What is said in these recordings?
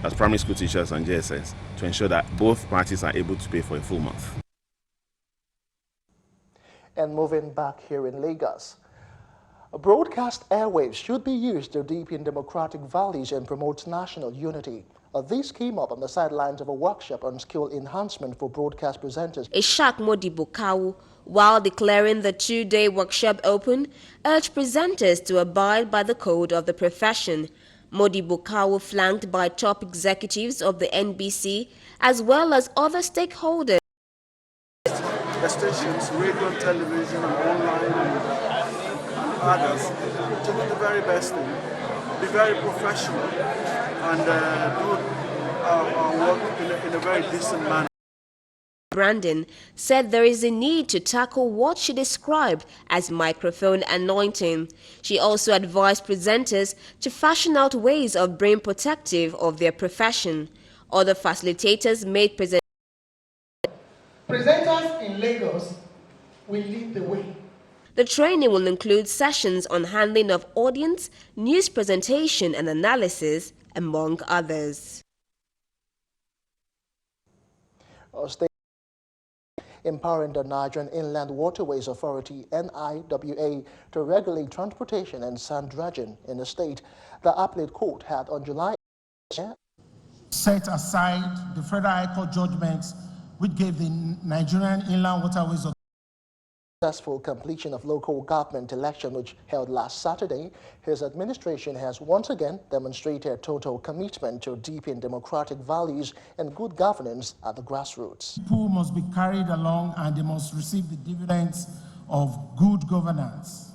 as primary school teachers and JSS to ensure that both parties are able to pay for a full month. And moving back here in Lagos, broadcast airwaves should be used to deepen democratic values and promote national unity. This came up on the sidelines of a workshop on skill enhancement for broadcast presenters. Ishak Modibo, while declaring the two-day workshop open, urged presenters to abide by the code of the profession. Modibo, flanked by top executives of the NBC as well as other stakeholders. The stations, radio, television, and online, and others, to do the very best thing, be very professional, and do our work in a very decent manner. Brandon said there is a need to tackle what she described as microphone anointing. She also advised presenters to fashion out ways of being protective of their profession. Other facilitators made presenters in Lagos will lead the way. The training will include sessions on handling of audience, news presentation and analysis, among others. Empowering the Nigerian Inland Waterways Authority, NIWA, to regulate transportation and sand dredging in the state. The appellate court had on July set aside the Federal High Court judgments which gave the Nigerian Inland Waterways Authority successful completion of local government election which held last Saturday. His administration has once again demonstrated total commitment to deepen democratic values and good governance at the grassroots. People must be carried along and they must receive the dividends of good governance.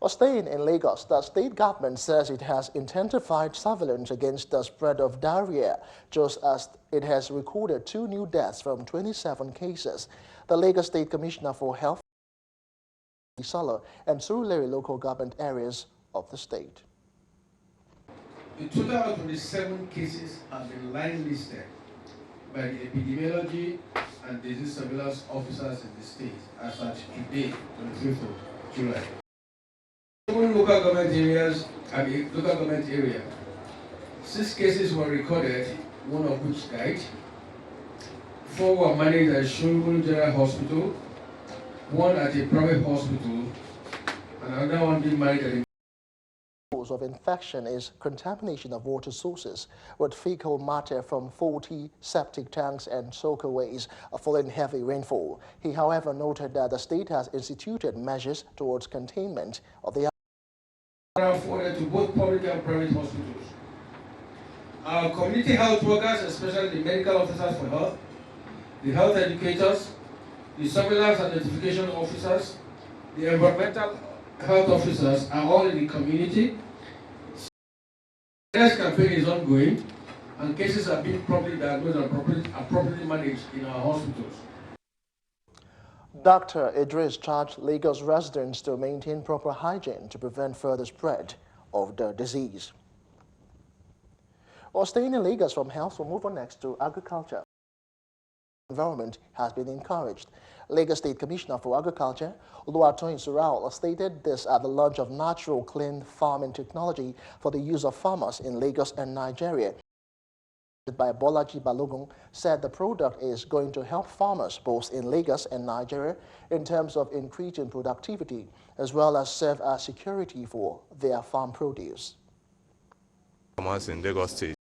Staying in Lagos, the state government says it has intensified surveillance against the spread of diarrhea, just as it has recorded 2 new deaths from 27 cases. The Lagos State Commissioner for Health and Surulere local government areas of the state. The total of 27 cases have been line listed by the epidemiology and disease surveillance officers in the state as at today, 25th of July. 7 local government areas and a local government area. 6 cases were recorded, 1 of which died. 4 were managed at Shulmul General Hospital, 1 at a private hospital, and another one being managed at a cause of infection is contamination of water sources with fecal matter from faulty septic tanks and soakaways following heavy rainfall. He, however, noted that the state has instituted measures towards containment of the afforded to both public and private hospitals. Our community health workers, especially the medical officers for health, the health educators, the surveillance and notification officers, the environmental health officers are all in the community. This campaign is ongoing and cases are being properly diagnosed and appropriately managed in our hospitals. Dr. Idris charged Lagos residents to maintain proper hygiene to prevent further spread of the disease. Staying in Lagos from health, we'll move on next to agriculture. Environment has been encouraged. Lagos State Commissioner for Agriculture, Oluwatoyin Surao, stated this at the launch of natural clean farming technology for the use of farmers in Lagos and Nigeria. By Bolaji Balogun, said the product is going to help farmers both in Lagos and Nigeria in terms of increasing productivity as well as serve as security for their farm produce. Farmers in Lagos State,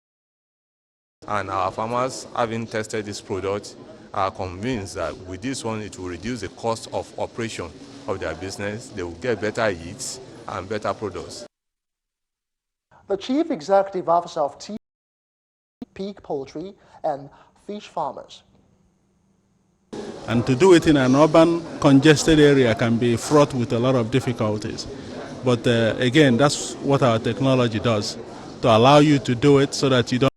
and our farmers, having tested this product, are convinced that with this one it will reduce the cost of operation of their business. They will get better yields and better products. The Chief Executive Officer of Peak Poultry and Fish Farmers. And to do it in an urban, congested area can be fraught with a lot of difficulties. But again, that's what our technology does, to allow you to do it so that you don't.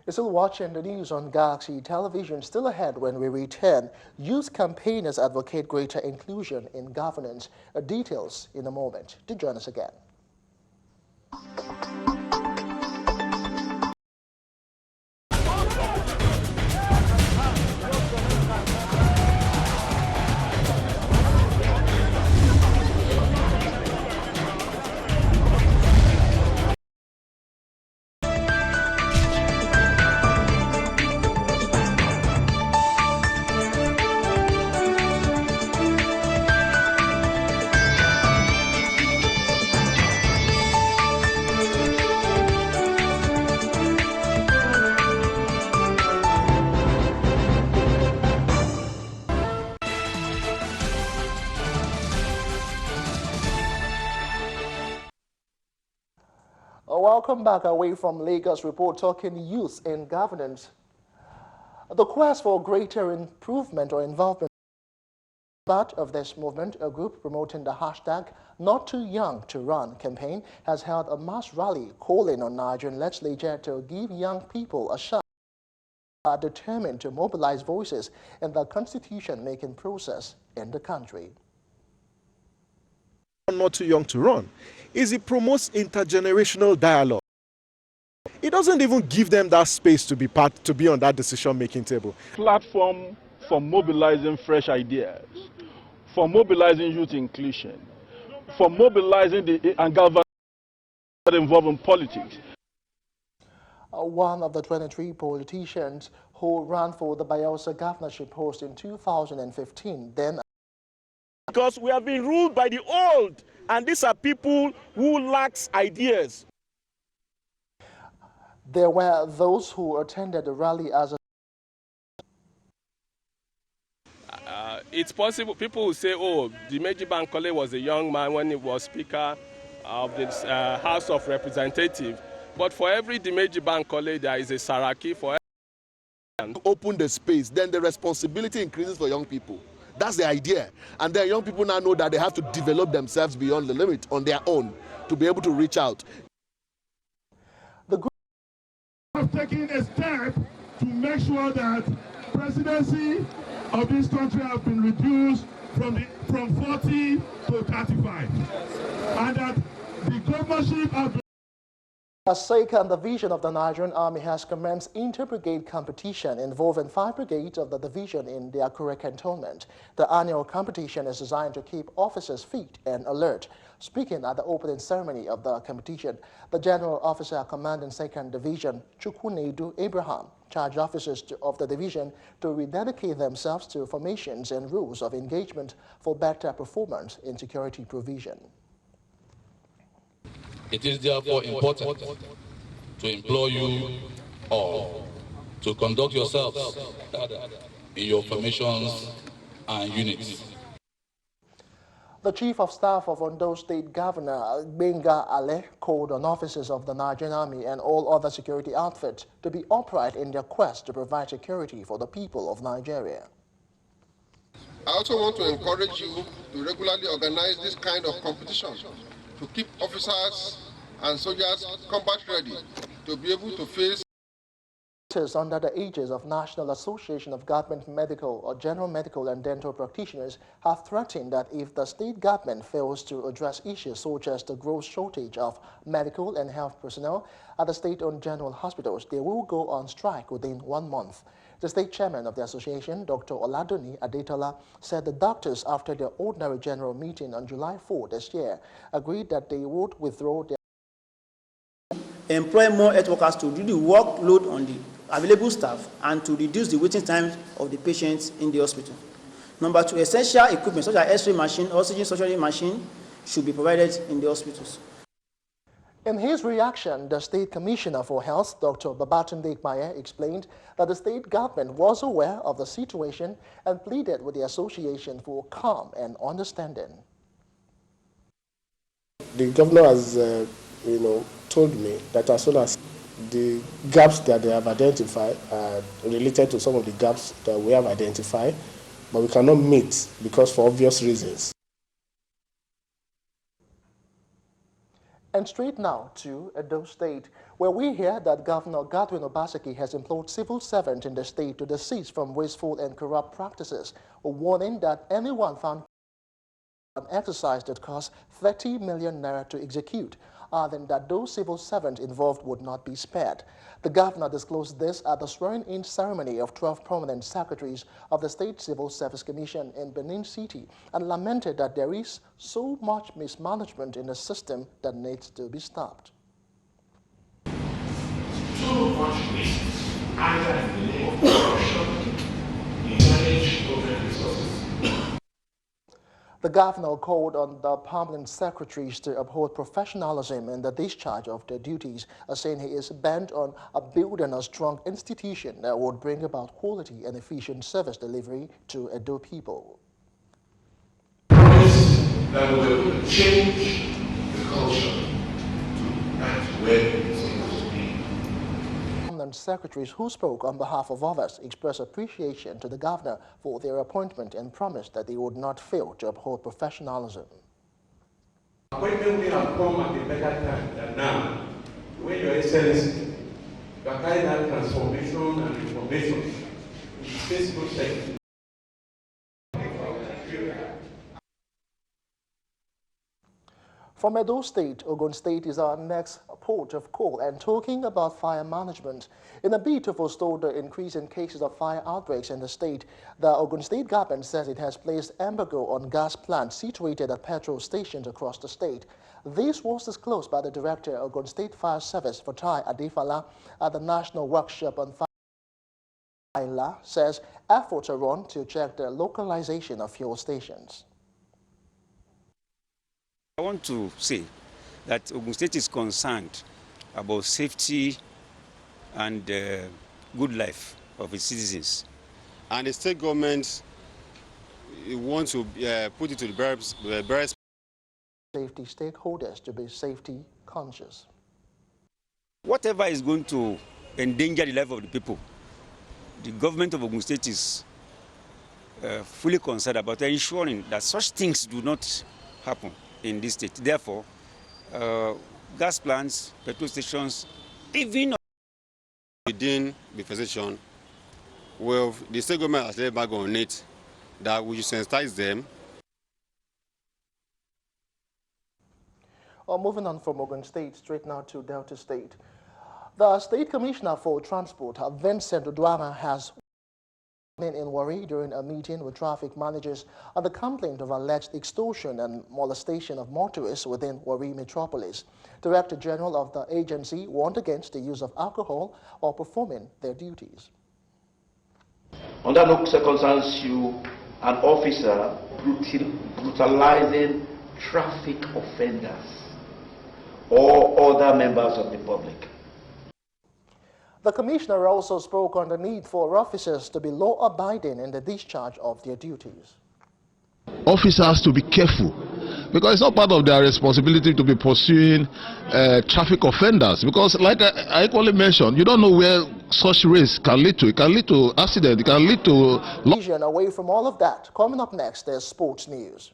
You're still watching the news on Galaxy Television. Still ahead when we return. Youth campaigners advocate greater inclusion in governance. Details in a moment. Do join us again. Welcome back. Away from Lagos report talking youth in governance. The quest for greater improvement or involvement. Part of this movement, a group promoting the hashtag Not Too Young to Run campaign has held a mass rally calling on Nigerian legislature to give young people a shot. Are determined to mobilize voices in the constitution-making process in the country. Not Too Young to Run is it promotes intergenerational dialogue. It doesn't even give them that space to be on that decision-making table. Platform for mobilizing fresh ideas, for mobilizing youth inclusion, for mobilizing and galvanizing involving politics. One of the 23 politicians who ran for the Bayelsa governorship post in 2015 then. Because we have been ruled by the old, and these are people who lack ideas. There were those who attended the rally as a it's possible people will say, oh, Dimeji Bankole was a young man when he was Speaker of the House of Representatives. But for every Dimeji Bankole, there is a Saraki for every. Open the space, then the responsibility increases for young people. That's the idea. And then young people now know that they have to develop themselves beyond the limit on their own to be able to reach out. The group have taken a step to make sure that presidency of this country has been reduced from 40 to 35, and that the governorship has been. SECA and the division of the Nigerian Army has commenced inter-brigade competition involving 5 brigades of the division in the Akure cantonment. The annual competition is designed to keep officers fit and alert. Speaking at the opening ceremony of the competition, the General Officer commanding 2nd Division, Chukwunedu Abraham, charged officers of the division to rededicate themselves to formations and rules of engagement for better performance in security provision. It is therefore important to implore you all to conduct yourselves in your formations and units. The Chief of Staff of Ondo State Governor Benga Ale called on officers of the Nigerian Army and all other security outfits to be upright in their quest to provide security for the people of Nigeria. I also want to encourage you to regularly organize this kind of competition to keep officers and soldiers combat ready to be able to face. Under the aegis of National Association of Government Medical or General Medical and Dental Practitioners have threatened that if the state government fails to address issues such as the gross shortage of medical and health personnel at the state-owned general hospitals, they will go on strike within 1 month. The state chairman of the association, Dr. Oladuni Adetola, said the doctors, after their ordinary general meeting on July 4 this year, agreed that they would withdraw their employ more health workers to do the workload on the available staff and to reduce the waiting time of the patients in the hospital. Number 2, essential equipment such as X-ray machine, oxygen saturation machine should be provided in the hospitals. In his reaction, the State Commissioner for Health, Dr. Babatunde Ikpaye, explained that the state government was aware of the situation and pleaded with the association for calm and understanding. The governor has, told me that as soon as the gaps that they have identified are related to some of the gaps that we have identified, but we cannot meet because for obvious reasons. And straight now to Edo State, where we hear that Governor Godwin Obaseki has implored civil servants in the state to desist from wasteful and corrupt practices, warning that anyone found an exercise that costs 30 million naira to execute, then that those civil servants involved would not be spared. The governor disclosed this at the swearing-in ceremony of 12 prominent secretaries of the State Civil Service Commission in Benin City and lamented that there is so much mismanagement in the system that needs to be stopped. Too much waste, either in the name of corruption, in managed government resources. The governor called on the permanent secretaries to uphold professionalism in the discharge of their duties, saying he is bent on building a strong institution that would bring about quality and efficient service delivery to Edo people. That will change the culture to that where government secretaries who spoke on behalf of others expressed appreciation to the governor for their appointment and promised that they would not fail to uphold professionalism. Appointment may have come at a better time than now, when Your Excellency, you are carrying out transformation and information in the state process. From Edo State, Ogun State is our next port of call, and talking about fire management. In a bid to forestall the increase in cases of fire outbreaks in the state, the Ogun State government says it has placed embargo on gas plants situated at petrol stations across the state. This was disclosed by the Director of Ogun State Fire Service, Fatai Adefala, at the National Workshop on Fire. Ayla says efforts are on to check the localization of fuel stations. I want to say that Ogun State is concerned about safety and good life of its citizens. And the state government wants to put it to the best Safety stakeholders to be safety conscious. Whatever is going to endanger the life of the people, the government of Ogun State is fully concerned about ensuring that such things do not happen in this state. Therefore, gas plants, petrol stations, even within the physician, well, the state government has laid back on it that we should sensitize them. Moving on from Ogun State, straight now to Delta State. The State Commissioner for Transport, Vincent Odwama, has been in Warri during a meeting with traffic managers on the complaint of alleged extortion and molestation of motorists within Warri metropolis. Director General of the agency warned against the use of alcohol while performing their duties. Under no circumstance you, an officer, brutalizing traffic offenders or other members of the public. The Commissioner also spoke on the need for officers to be law-abiding in the discharge of their duties. Officers to be careful, because it's not part of their responsibility to be pursuing traffic offenders, because like I equally mentioned, you don't know where such risks can lead to. It can lead to accident, it can lead to... Away from all of that, coming up next, there's sports news.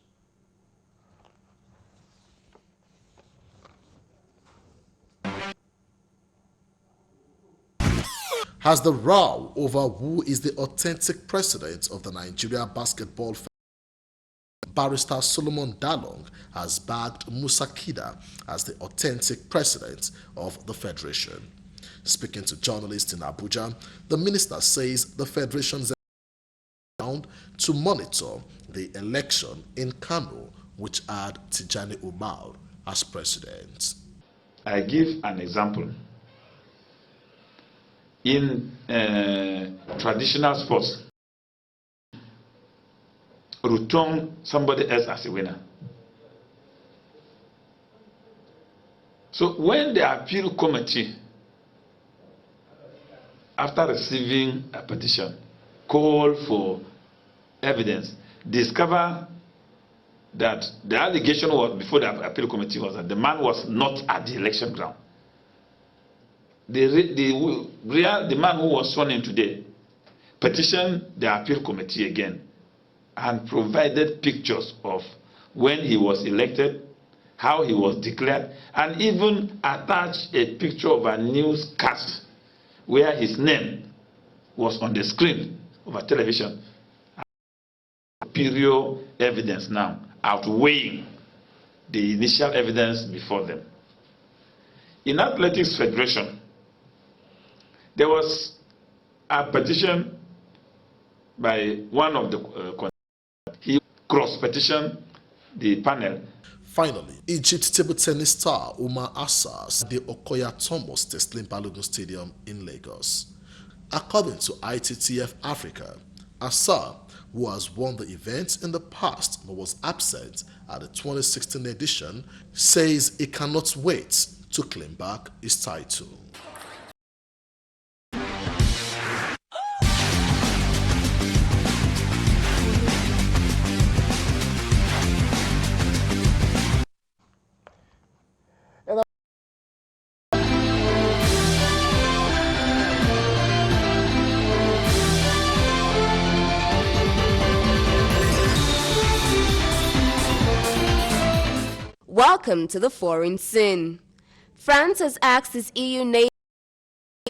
Has the row over who is the authentic president of the Nigeria Basketball Federation, Barrister Solomon Dalong, has bagged Musa Kida as the authentic president of the federation. Speaking to journalists in Abuja, the minister says the federation's bound to monitor the election in Kano, which had Tijani Umar as president. I give an example. In traditional sports, return somebody else as a winner. So when the appeal committee, after receiving a petition, call for evidence, discover that the allegation was before the appeal committee was that the man was not at the election ground. The man who was sworn in today petitioned the appeal committee again and provided pictures of when he was elected, how he was declared, and even attached a picture of a newscast where his name was on the screen of a television. Superior evidence now outweighing the initial evidence before them. In Athletics Federation, there was a petition by one of the he cross-petitioned the panel. Finally, Egypt table tennis star Umar Assas at the Okoya Thomas Teslim Balogun Stadium in Lagos. According to ITTF Africa, Assar, who has won the event in the past but was absent at the 2016 edition, says he cannot wait to claim back his title. Welcome to the foreign scene. France has asked its EU nation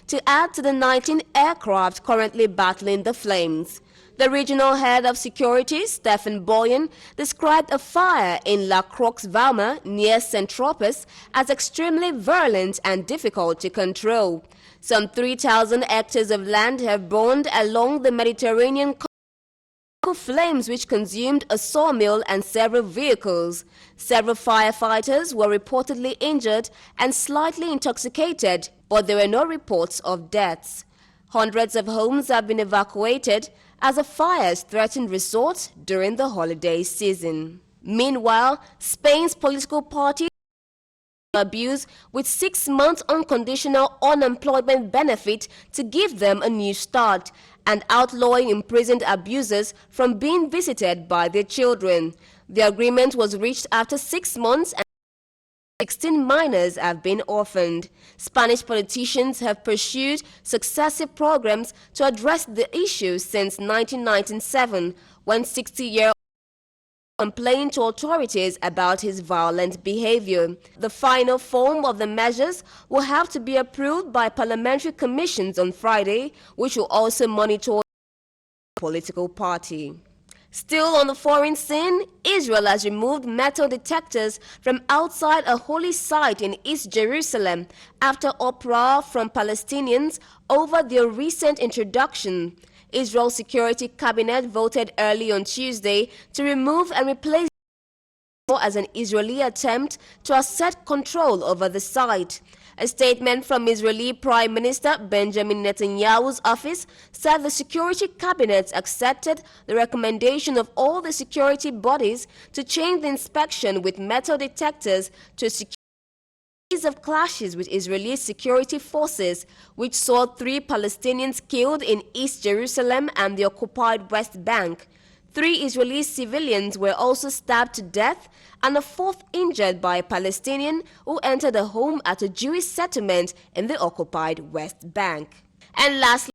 to add to the 19 aircraft currently battling the flames. The regional head of security, Stephen Boyan, described a fire in La Croix-Valmer near Saint-Tropez as extremely virulent and difficult to control. Some 3,000 hectares of land have burned along the Mediterranean coast. Flames which consumed a sawmill and several vehicles. Several firefighters were reportedly injured and slightly intoxicated, but there were no reports of deaths. Hundreds of homes have been evacuated as the fires threatened resorts during the holiday season. Meanwhile, Spain's political party abuse with 6 months unconditional unemployment benefit to give them a new start, and outlawing imprisoned abusers from being visited by their children. The agreement was reached after 6 months and 16 minors have been orphaned. Spanish politicians have pursued successive programs to address the issue since 1997, when 60-year-old complained to authorities about his violent behavior. The final form of the measures will have to be approved by parliamentary commissions on Friday, which will also monitor the political party. Still on the foreign scene, Israel has removed metal detectors from outside a holy site in East Jerusalem after uproar from Palestinians over their recent introduction. Israel's Security Cabinet voted early on Tuesday to remove and replace as an Israeli attempt to assert control over the site. A statement from Israeli Prime Minister Benjamin Netanyahu's office said the Security Cabinet accepted the recommendation of all the security bodies to change the inspection with metal detectors to secure of clashes with Israeli security forces, which saw 3 Palestinians killed in East Jerusalem and the occupied West Bank. 3 Israeli civilians were also stabbed to death and a 4th injured by a Palestinian who entered a home at a Jewish settlement in the occupied West Bank. And lastly,